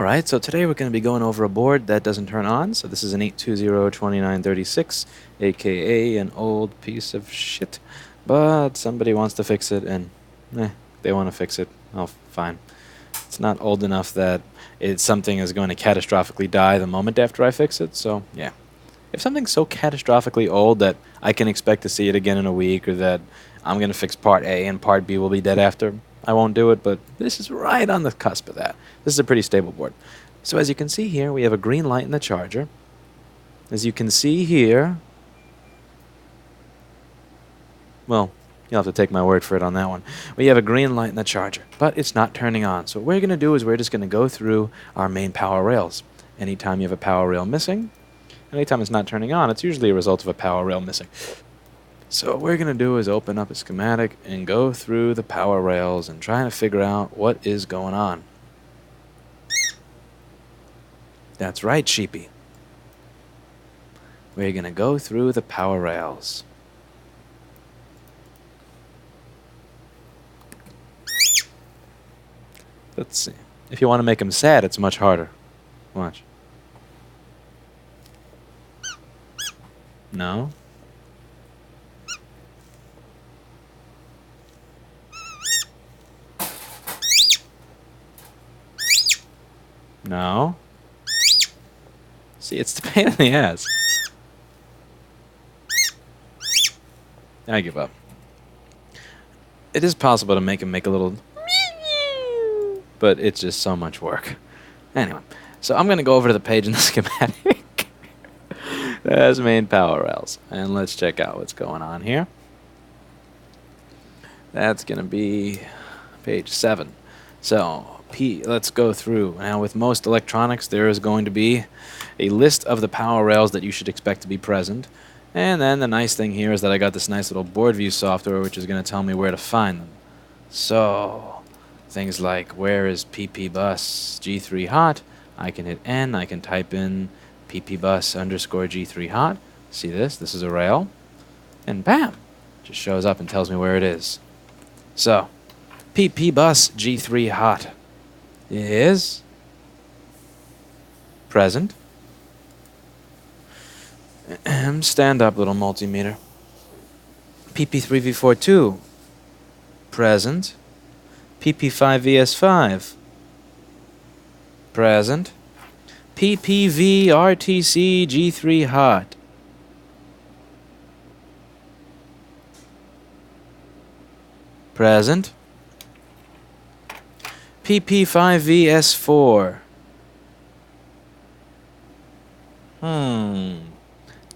Alright, so today we're going to be going over a board that doesn't turn on. So this is an 820-2936, aka an old piece of shit. But somebody wants to fix it, and they want to fix it. Oh, fine. It's not old enough that something is going to catastrophically die the moment after I fix it, so yeah. If something's so catastrophically old that I can expect to see it again in a week, or that I'm going to fix part A and part B will be dead after, I won't do it, but this is right on the cusp of that. This is a pretty stable board. So as you can see here, we have a green light in the charger. As you can see here, well, you'll have to take my word for it on that one. We have a green light in the charger, but it's not turning on. So what we're going to do is we're just going to go through our main power rails. Anytime you have a power rail missing, anytime it's not turning on, it's usually a result of a power rail missing. So what we're going to do is open up a schematic and go through the power rails and try to figure out what is going on. That's right, sheepy. We're going to go through the power rails. Let's see. If you want to make them sad, it's much harder. Watch. No? No? See, it's the pain in the ass. I give up. It is possible to make him make a little... but it's just so much work. Anyway, so I'm going to go over to the page in the schematic. That's main power rails. And let's check out what's going on here. That's going to be page 7. So... let's go through. Now, with most electronics, there is going to be a list of the power rails that you should expect to be present. And then the nice thing here is that I got this nice little board view software which is going to tell me where to find them. So, things like where is PP bus G3 hot? I can hit N, I can type in PP bus underscore G3 hot. See this? This is a rail. And bam! Just shows up and tells me where it is. So, PP bus G3 hot is present. Stand up, little multimeter. PP3V42 present. PP5VS5 present. PPV RTC G3 hot present. PP5V S4.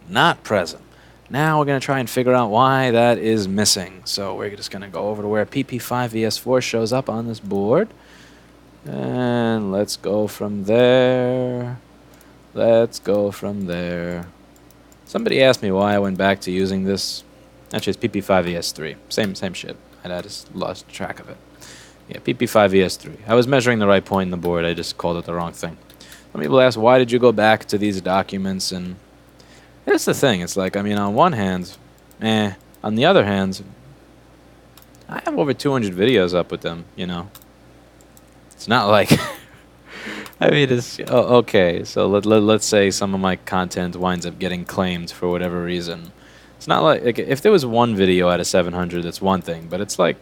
Not present. Now we're going to try and figure out why that is missing. So we're just going to go over to where PP5V S4 shows up on this board. And let's go from there. Let's go from there. Somebody asked me why I went back to using this. Actually, it's PP5V S3. Same shit. I just lost track of it. Yeah, PP5VS3. I was measuring the right point in the board. I just called it the wrong thing. Some people ask, why did you go back to these documents? And that's the thing. It's like, I mean, on one hand, on the other hand, I have over 200 videos up with them, you know. It's not like... I mean, it's... Oh, okay, so let's say some of my content winds up getting claimed for whatever reason. It's not like if there was one video out of 700, that's one thing, but it's like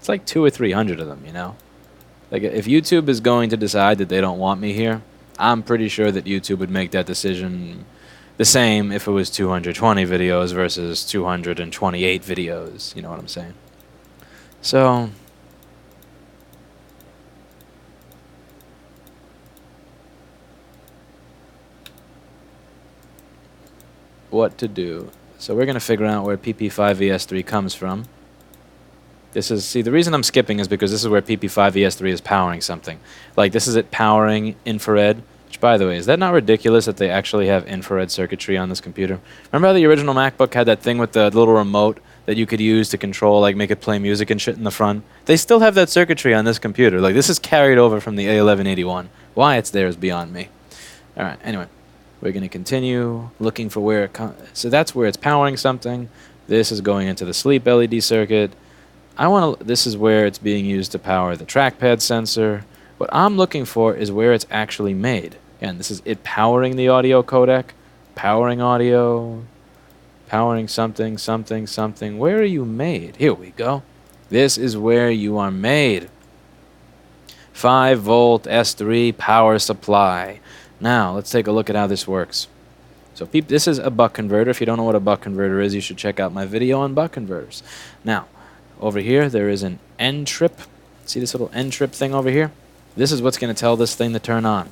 200 or 300 of them, you know? Like, if YouTube is going to decide that they don't want me here, I'm pretty sure that YouTube would make that decision the same if it was 220 videos versus 228 videos, you know what I'm saying? So... what to do? So we're going to figure out where PP5VS3 comes from. This is, see, the reason I'm skipping is because this is where PP5VS3 is powering something. Like, this is it powering infrared, which, by the way, is that not ridiculous that they actually have infrared circuitry on this computer? Remember how the original MacBook had that thing with the little remote that you could use to control, like, make it play music and shit in the front? They still have that circuitry on this computer. Like, this is carried over from the A1181. Why it's there is beyond me. Alright, anyway. We're going to continue looking for where it comes. So that's where it's powering something. This is going into the sleep LED circuit. This is where it's being used to power the trackpad sensor, What I'm looking for is where it's actually made. Again, this is it powering the audio codec, powering audio, powering something, something, something. Where are you made? Here we go. This is where you are made. 5-volt S3 power supply. Now, let's take a look at how this works. So this is a buck converter. If you don't know what a buck converter is, you should check out my video on buck converters. Now, over here, there is an N trip. See this little N trip thing over here? This is what's going to tell this thing to turn on.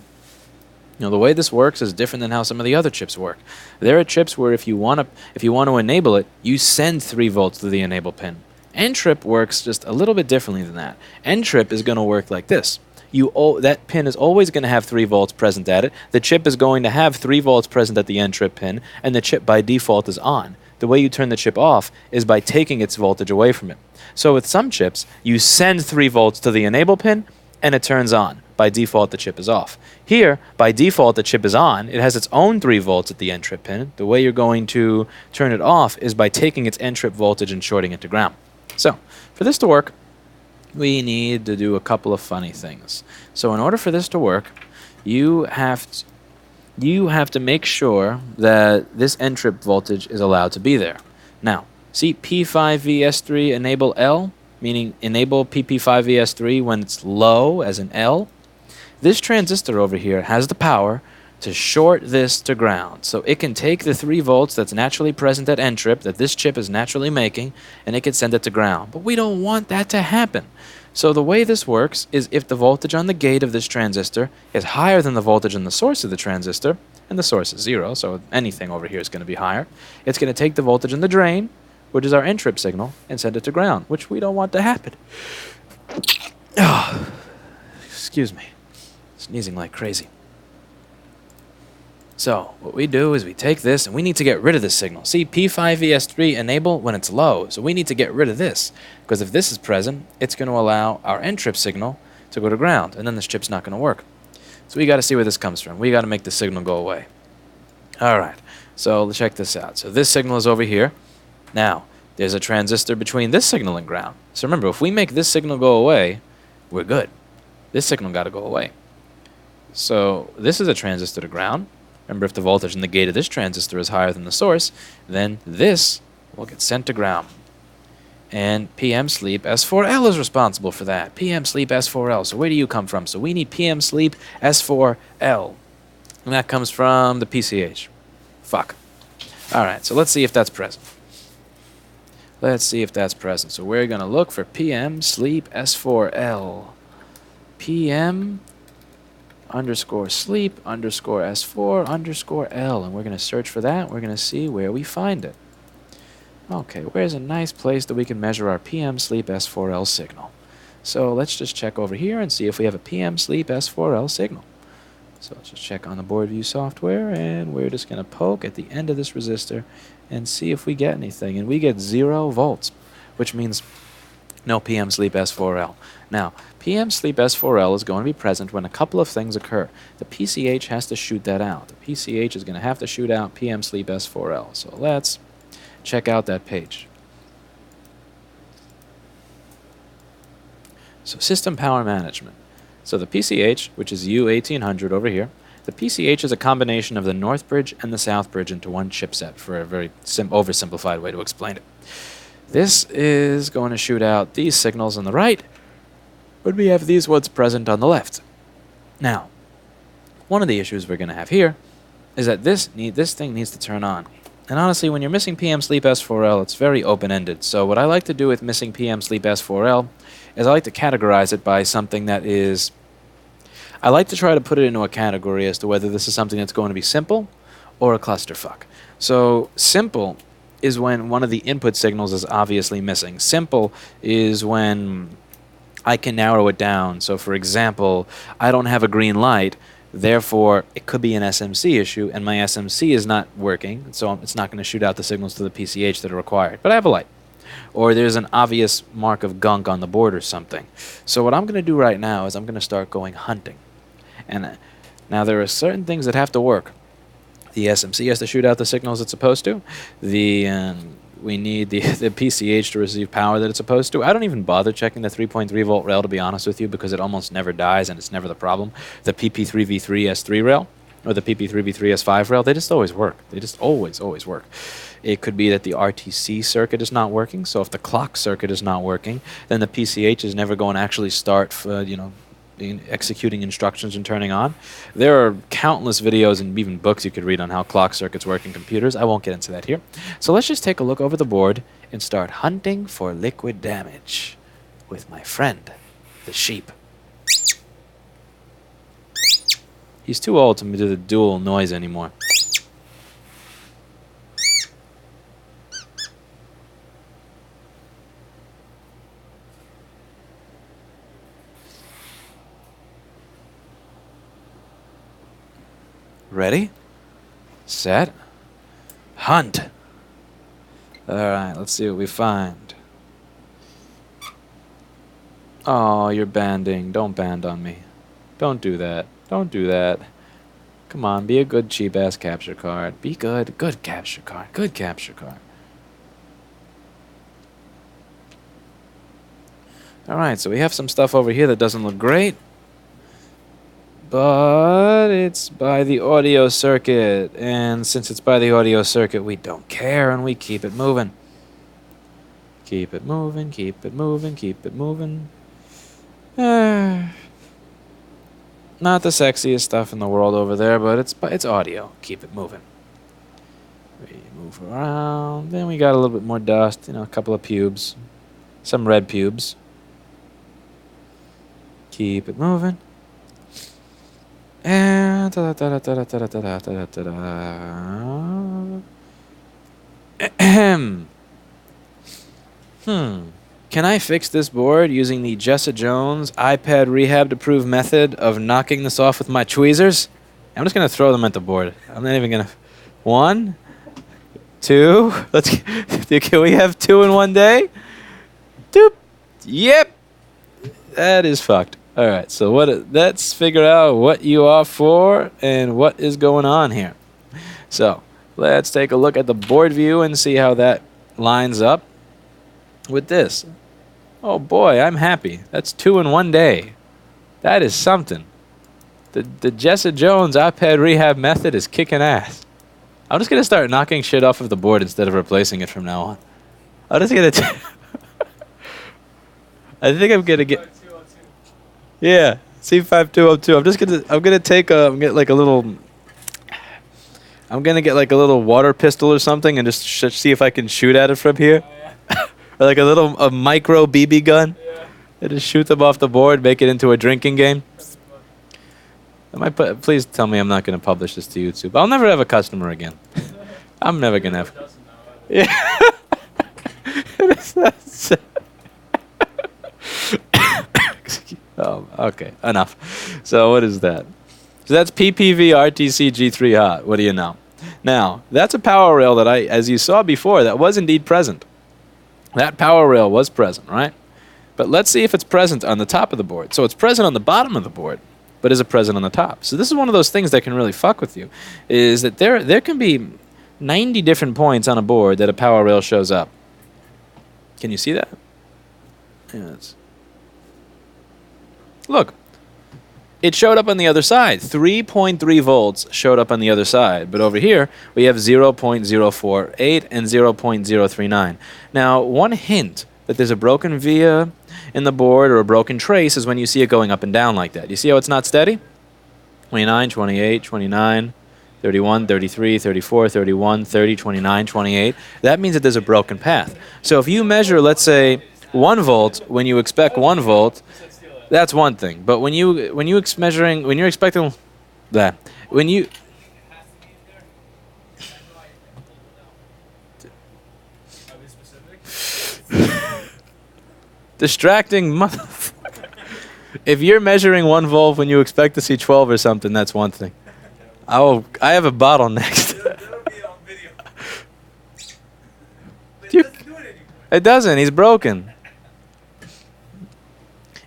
Now, the way this works is different than how some of the other chips work. There are chips where if you want to enable it, you send 3 volts to the enable pin. N-trip works just a little bit differently than that. N-trip is going to work like this. That pin is always going to have 3 volts present at it. The chip is going to have 3 volts present at the N-trip pin, and the chip by default is on. The way you turn the chip off is by taking its voltage away from it. So with some chips, you send 3 volts to the enable pin, and it turns on. By default, the chip is off. Here, by default, the chip is on. It has its own 3 volts at the N-trip pin. The way you're going to turn it off is by taking its N-trip voltage and shorting it to ground. So, for this to work, we need to do a couple of funny things. So in order for this to work, you have to make sure that this N-trip voltage is allowed to be there. Now, see P5VS3 enable L, meaning enable PP5VS3 when it's low as an L. This transistor over here has the power to short this to ground. So it can take the 3 volts that's naturally present at N-trip that this chip is naturally making, and it can send it to ground. But we don't want that to happen. So the way this works is if the voltage on the gate of this transistor is higher than the voltage on the source of the transistor, and the source is 0, so anything over here is going to be higher, it's going to take the voltage in the drain, which is our N-trip signal, and send it to ground, which we don't want to happen. Oh, excuse me. Sneezing like crazy. So, what we do is we take this, and we need to get rid of this signal. See, P5VS3 enable when it's low, so we need to get rid of this. Because if this is present, it's going to allow our N-trip signal to go to ground, and then this chip's not going to work. So we got to see where this comes from. We got to make the signal go away. Alright, so let's check this out. So this signal is over here. Now, there's a transistor between this signal and ground. So remember, if we make this signal go away, we're good. This signal got to go away. So this is a transistor to ground. Remember, if the voltage in the gate of this transistor is higher than the source, then this will get sent to ground. And PMSleep S4L is responsible for that. PMSleep S4L. So where do you come from? So we need PMSleep S4L. And that comes from the PCH. Fuck. Alright, so let's see if that's present. Let's see if that's present. So we're going to look for PMSleep S4L. PM _ sleep _ S4 _ L, and we're going to search for that. We're going to see where we find it. Okay, where's a nice place that we can measure our PMSleep S4L signal? So let's just check over here and see if we have a PMSleep S4L signal. So let's just check on the board view software, and we're just going to poke at the end of this resistor and see if we get anything. And we get 0 volts, which means no PMSleep S4L. Now, PMSleep S4L is going to be present when a couple of things occur. The PCH has to shoot that out. The PCH is going to have to shoot out PMSleep S4L. So let's check out that page. So system power management. So the PCH, which is U1800 over here, the PCH is a combination of the North Bridge and the South Bridge into one chipset, for a very oversimplified way to explain it. This is going to shoot out these signals on the right, but we have these ones present on the left. Now, one of the issues we're going to have here is that this thing needs to turn on. And honestly, when you're missing PMSleep S4L, it's very open-ended. So what I like to do with missing PMSleep S4L is I like to categorize it by something that is... I like to try to put it into a category as to whether this is something that's going to be simple or a clusterfuck. So simple is when one of the input signals is obviously missing. Simple is when I can narrow it down. So for example, I don't have a green light, therefore it could be an SMC issue, and my SMC is not working, so it's not going to shoot out the signals to the PCH that are required. But I have a light. Or there's an obvious mark of gunk on the board or something. So what I'm going to do right now is I'm going to start going hunting. And now there are certain things that have to work. The SMC has to shoot out the signals it's supposed to. The we need the PCH to receive power that it's supposed to. I don't even bother checking the 3.3 volt rail, to be honest with you, because it almost never dies and it's never the problem. The PP3V3S3 rail or the PP3V3S5 rail, they just always work. They just always work. It could be that the RTC circuit is not working. So if the clock circuit is not working, then the PCH is never going to actually start, executing instructions and turning on. There are countless videos and even books you could read on how clock circuits work in computers. I won't get into that here. So let's just take a look over the board and start hunting for liquid damage with my friend, the sheep. He's too old to do the dual noise anymore. Ready, set, hunt. Alright, let's see what we find. Oh, you're banding. Don't band on me. Don't do that. Don't do that. Come on, be a good cheap-ass capture card. Be good. Good capture card. Good capture card. Alright, so we have some stuff over here that doesn't look great. But it's by the audio circuit. And since it's by the audio circuit, we don't care and we keep it moving. Keep it moving, keep it moving, keep it moving. Not the sexiest stuff in the world over there, but it's audio. Keep it moving. We move around. Then we got a little bit more dust, a couple of pubes. Some red pubes. Keep it moving. And Can I fix this board using the Jessa Jones iPad rehabbed approved method of knocking this off with my tweezers? I'm just gonna throw them at the board. I'm not even gonna. 1, 2. Can we have 2 in one day? Doop. Yep. That is fucked. All right. So let's figure out what you are for and what is going on here. So let's take a look at the board view and see how that lines up with this. Oh boy, I'm happy. That's 2 in one day. That is something. The Jessa Jones iPad rehab method is kicking ass. I'm just gonna start knocking shit off of the board instead of replacing it from now on. I'm just gonna. I think I'm gonna get. Yeah, C5202. I'm gonna take get like a little. I'm gonna get like a little water pistol or something and just see if I can shoot at it from here. Or like a micro BB gun. Yeah. And just shoot them off the board, make it into a drinking game. Please tell me I'm not going to publish this to YouTube. I'll never have a customer again. I'm never going to have. Yeah. Oh, okay, enough. So what is that? So that's PPV RTC G3 hot. What do you know? Now, that's a power rail that as you saw before, that was indeed present. That power rail was present, right? But let's see if it's present on the top of the board. So it's present on the bottom of the board, but is it present on the top? So this is one of those things that can really fuck with you, is that there can be 90 different points on a board that a power rail shows up. Can you see that? Yeah, look. It showed up on the other side. 3.3 volts showed up on the other side. But over here, we have 0.048 and 0.039. Now, one hint that there's a broken via in the board or a broken trace is when you see it going up and down like that. You see how it's not steady? 29, 28, 29, 31, 33, 34, 31, 30, 29, 28. That means that there's a broken path. So if you measure, let's say, 1 volt when you expect 1 volt, that's one thing, but when you're expecting that, when you distracting motherfucker. If you're measuring 1 volt when you expect to see 12 or something, that's one thing. I have a bottle next. It doesn't. He's broken.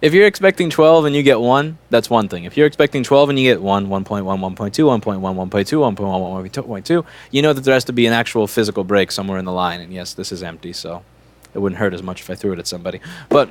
If you're expecting 12 and you get 1, that's one thing. If you're expecting 12 and you get 1, 1.1, 1.2, 1.1, 1.2, 1.1, 1.2, you know that there has to be an actual physical break somewhere in the line. And yes, this is empty, so it wouldn't hurt as much if I threw it at somebody. But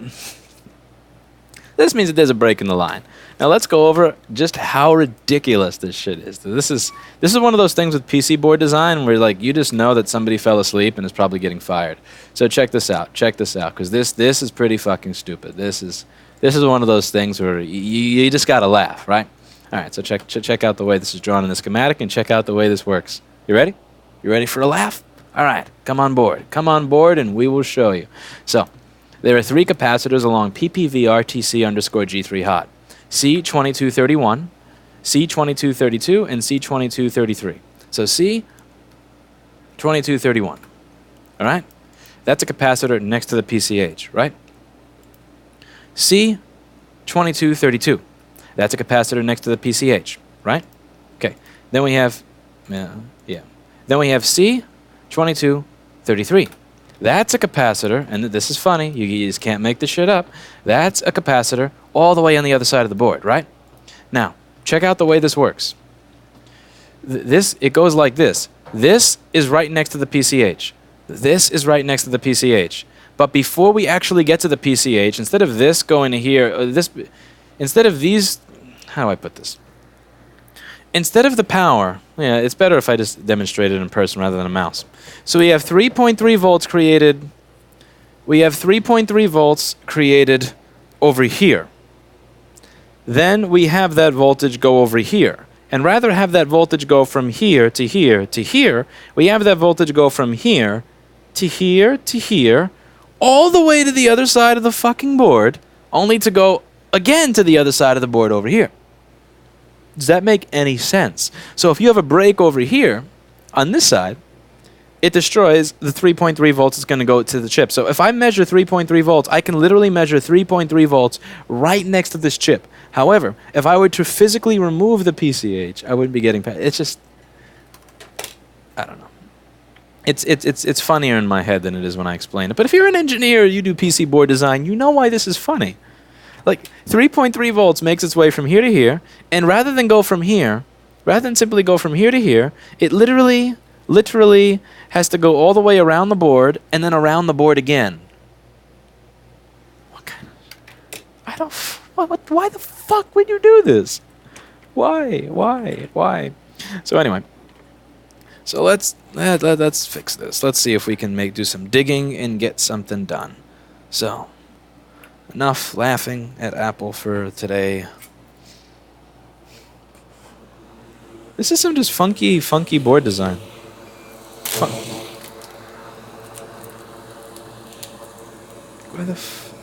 this means that there's a break in the line. Now let's go over just how ridiculous this shit is. This is one of those things with PC board design where like you just know that somebody fell asleep and is probably getting fired. So check this out. Check this out, because this is pretty fucking stupid. This is one of those things where you just gotta laugh, right? All right. So check out the way this is drawn in the schematic, and check out the way this works. You ready? You ready for a laugh? All right. Come on board. Come on board, and we will show you. So there are 3 capacitors along PPV RTC underscore G3 hot. C2231, C2232, and C2233. So C2231, all right? That's a capacitor next to the PCH, right? C2232, that's a capacitor next to the PCH, right? Okay, then we have, Then we have C2233. That's a capacitor, and this is funny, you just can't make this shit up. That's a capacitor all the way on the other side of the board, right? Now, check out the way this works. It goes like this. This is right next to the PCH. This is right next to the PCH. But before we actually get to the PCH, instead of this going to here, instead of these, how do I put this? Instead of the power, yeah, it's better if I just demonstrate it in person rather than a mouse. So we have 3.3 volts created. We have 3.3 volts created over here. Then we have that voltage go over here. And rather have that voltage go from here to here to here, we have that voltage go from here to here to here, all the way to the other side of the fucking board, only to go again to the other side of the board over here. Does that make any sense? So if you have a break over here, on this side, it destroys the 3.3 volts is going to go to the chip. So if I measure 3.3 volts, I can literally measure 3.3 volts right next to this chip. However, if I were to physically remove the PCH, I wouldn't be getting past. It's just, I don't know. It's funnier in my head than it is when I explain it. But if you're an engineer, you do PC board design, you know why this is funny. Like 3.3 volts makes its way from here to here, and rather than simply go from here to here, it literally has to go all the way around the board and then around the board again. What kind of... Why the fuck would you do this? Why? So anyway, so let's fix this. Let's see if we can do some digging and get something done. So, enough laughing at Apple for today. This is some just funky board design.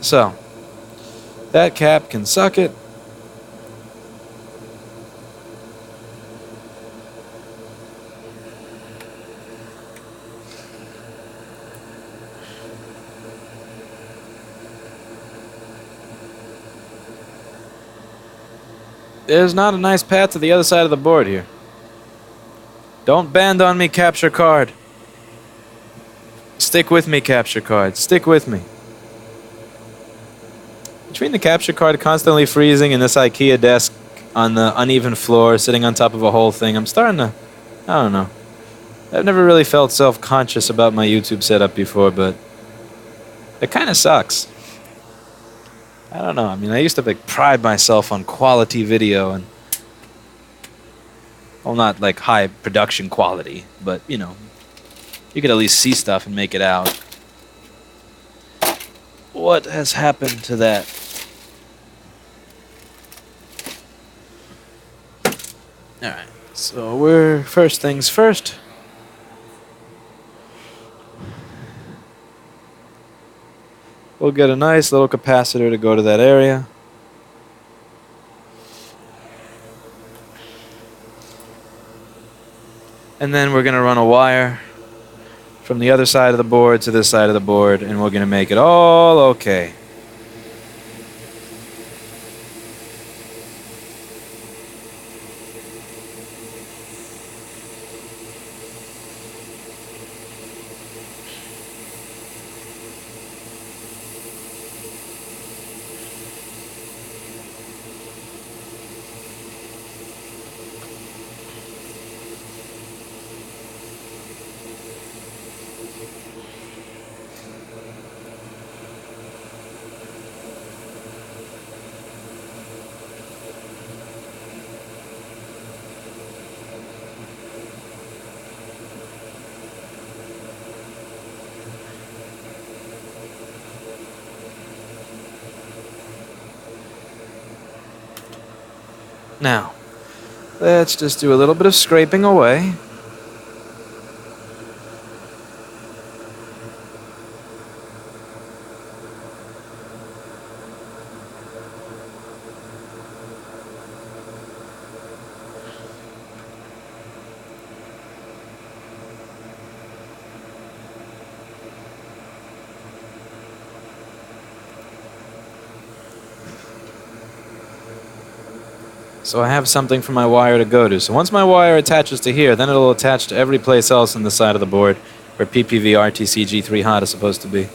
So, that cap can suck it. There's not a nice path to the other side of the board here. Don't bend on me, capture card. Stick with me, capture card. Stick with me. Between the capture card constantly freezing and this IKEA desk on the uneven floor sitting on top of a whole thing, I'm starting to... I don't know. I've never really felt self-conscious about my YouTube setup before, but it kind of sucks. I don't know. I mean, I used to pride myself on quality video and... Well, not like high production quality, but, you know, you could at least see stuff and make it out. What has happened to that? Alright, so we're first things first. We'll get a nice little capacitor to go to that area. And then we're going to run a wire from the other side of the board to this side of the board, and we're going to make it all okay. Now, let's just do a little bit of scraping away. So I have something for my wire to go to. So once my wire attaches to here, then it'll attach to every place else on the side of the board where PPV RTC G3 hot is supposed to be.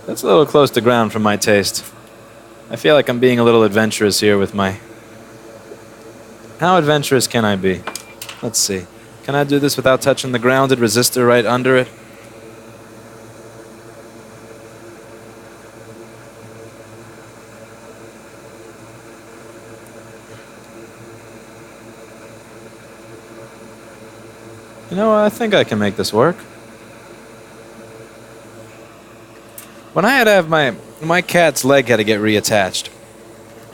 That's a little close to ground for my taste. I feel like I'm being a little adventurous here with my... How adventurous can I be? Let's see. Can I do this without touching the grounded resistor right under it? You know, I think I can make this work. When I had to have my cat's leg had to get reattached,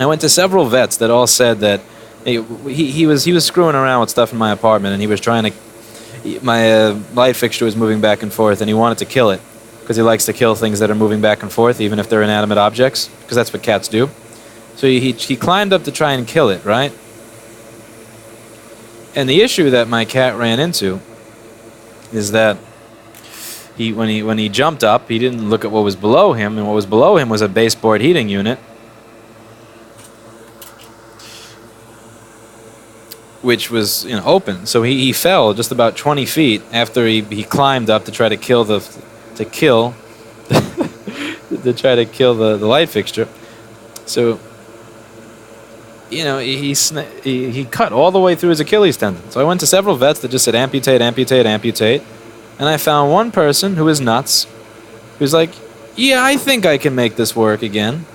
I went to several vets that all said that he was screwing around with stuff in my apartment, and he was trying to... My light fixture was moving back and forth, and he wanted to kill it because he likes to kill things that are moving back and forth, even if they're inanimate objects, because that's what cats do. So he climbed up to try and kill it, right? And the issue that my cat ran into is that when he jumped up, he didn't look at what was below him, and what was below him was a baseboard heating unit, which was open. So he fell just about 20 feet after he climbed up to try to kill the light fixture. So he cut all the way through his Achilles tendon. So I went to several vets that just said amputate, amputate, amputate. And I found one person who was nuts, who's like, yeah, I think I can make this work again.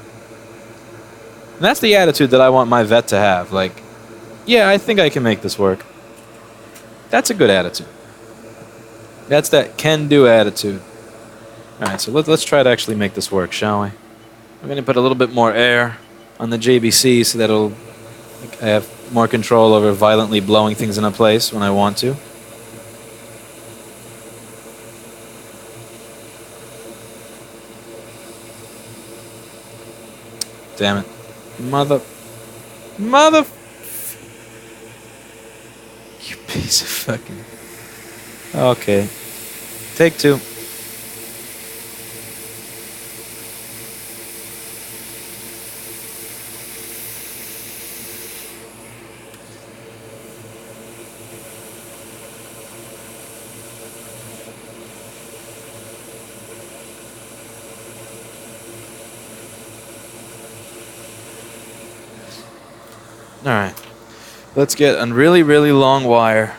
And that's the attitude that I want my vet to have. Like, yeah, I think I can make this work. That's a good attitude. That's that can-do attitude. All right, so let's try to actually make this work, shall we? I'm going to put a little bit more air on the JBC so that I have more control over violently blowing things into place when I want to. Damn it. Mother... You piece of fucking... Okay. Take two. Alright, let's get a really, really long wire.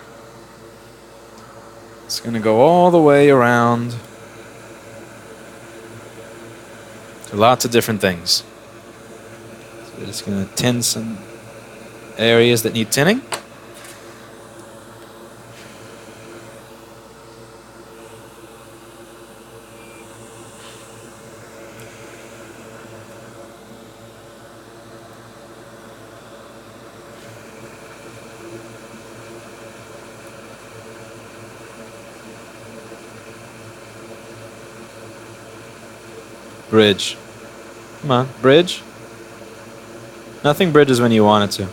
It's going to go all the way around to lots of different things. So we're just going to tin some areas that need tinning. Bridge. Come on, bridge. Nothing bridges when you want it to.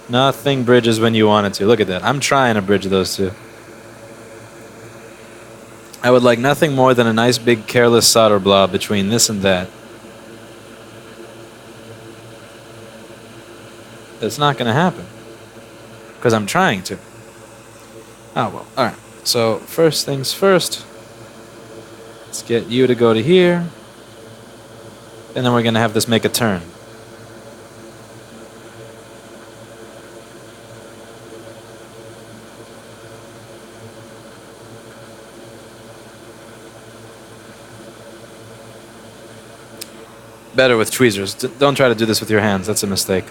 Nothing bridges when you want it to. Look at that. I'm trying to bridge those two. I would like nothing more than a nice big careless solder blob between this and that. It's not going to happen. Because I'm trying to. Oh, well. Alright. So, first things first. Let's get you to go to here. And then we're going to have this make a turn. Better with tweezers. Don't try to do this with your hands. That's a mistake.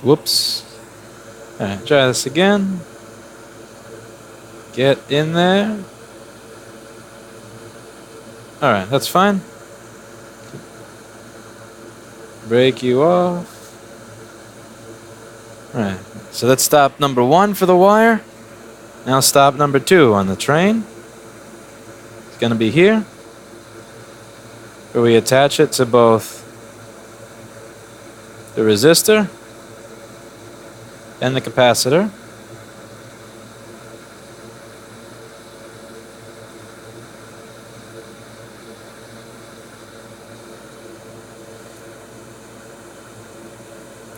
Whoops. Alright, try this again. Get in there. Alright, that's fine. Break you off. Alright, so that's stop number 1 for the wire. Now stop number 2 on the train. It's going to be here, where we attach it to both the resistor and the capacitor.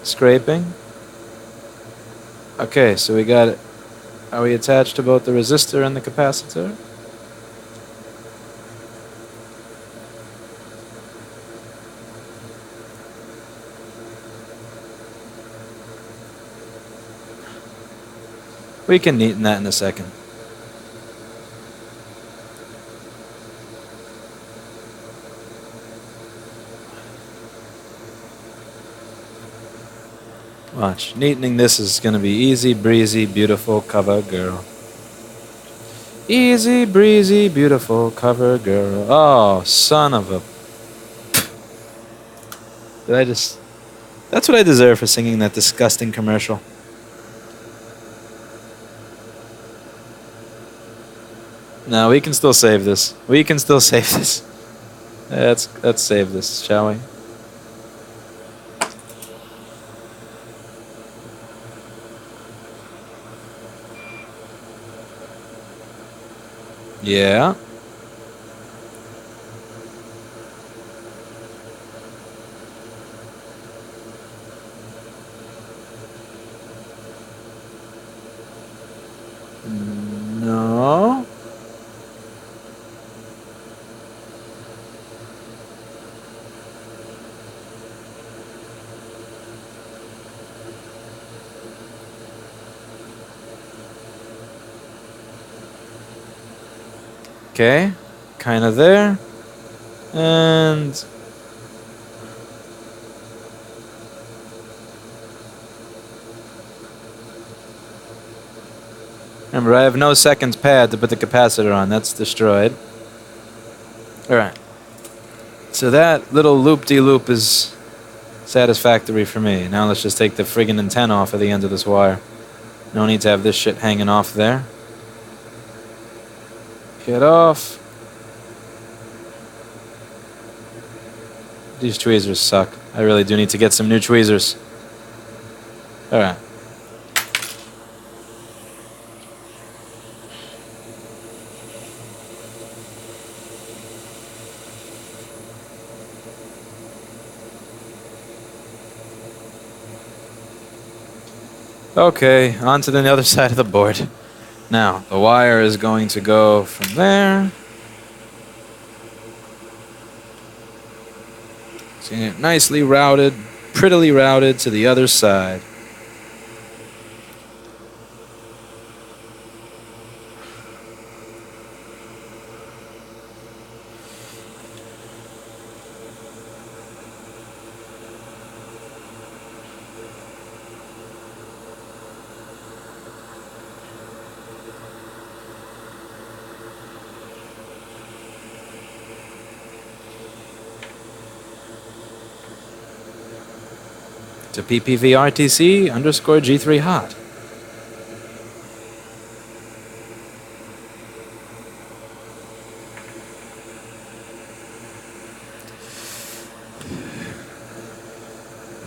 Scraping. Okay, so we got it. Are we attached to both the resistor and the capacitor? We can neaten that in a second. Watch. Neatening this is going to be easy, breezy, beautiful cover girl. Easy, breezy, beautiful cover girl. Oh, son of a... Did I just... That's what I deserve for singing that disgusting commercial. No, we can still save this. We can still save this. Let's save this, shall we? Yeah. No. Okay, kind of there, and remember, I have no seconds pad to put the capacitor on. That's destroyed. All right, so that little loop-de-loop is satisfactory for me. Now let's just take the friggin' antenna off of the end of this wire. No need to have this shit hanging off there. Get off. These tweezers suck. I really do need to get some new tweezers. Alright. Okay, on to the other side of the board. Now, the wire is going to go from there. It's going to get nicely routed, prettily routed to the other side. To PPV RTC _ G3 hot.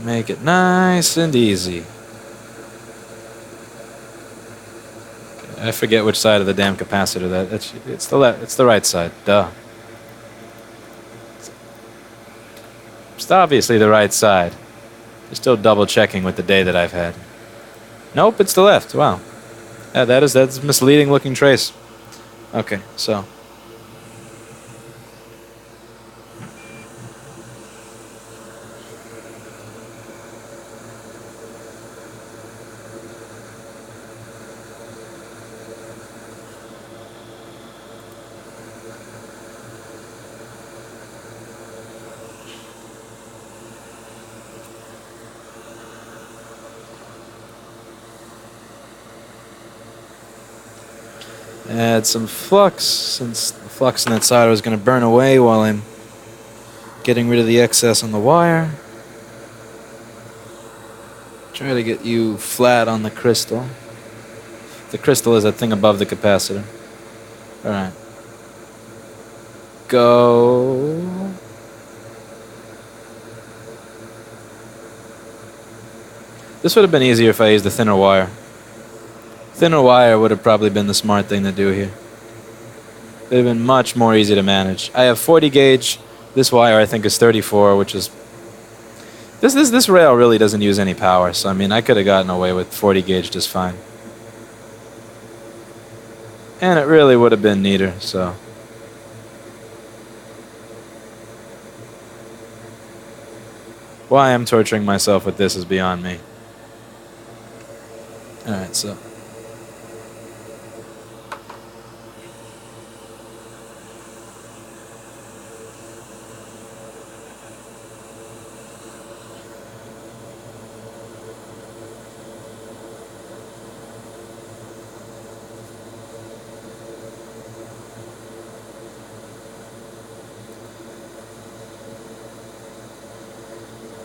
Make it nice and easy. I forget which side of the damn capacitor it's the right side. Duh. It's obviously the right side. You're still double checking with the day that I've had. Nope, it's the left. Wow. Yeah, that's a misleading looking trace. Okay, so add some flux, since the flux on that side was going to burn away while I'm getting rid of the excess on the wire. Try to get you flat on the crystal. The crystal is that thing above the capacitor. Alright. Go. This would have been easier if I used a thinner wire. Thinner wire would have probably been the smart thing to do here. It would have been much more easy to manage. I have 40 gauge. This wire I think is 34, which is... This rail really doesn't use any power, so I mean I could have gotten away with 40 gauge just fine. And it really would have been neater, so... Why I'm torturing myself with this is beyond me. Alright, so...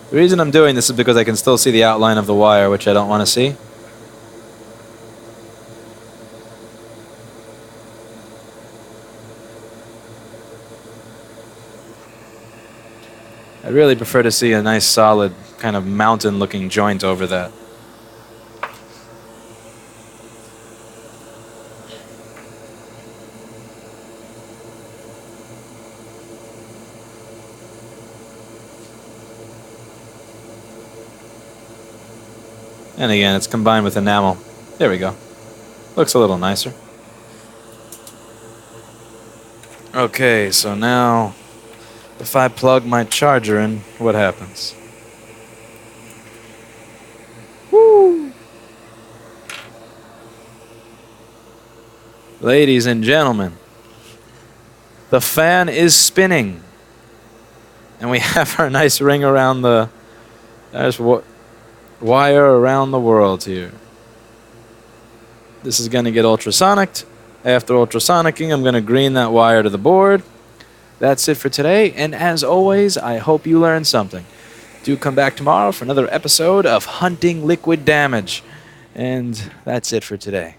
The reason I'm doing this is because I can still see the outline of the wire, which I don't want to see. I really prefer to see a nice solid kind of mountain looking joint over that. And again, it's combined with enamel. There we go. Looks a little nicer. Okay, so now if I plug my charger in, what happens? Woo! Ladies and gentlemen, the fan is spinning. And we have our nice ring around the... wire around the world here. This is going to get ultrasonicked. After ultrasonicking, I'm going to green that wire to the board. That's it for today, and as always, I hope you learned something. Do come back tomorrow for another episode of Hunting Liquid Damage. And that's it for today.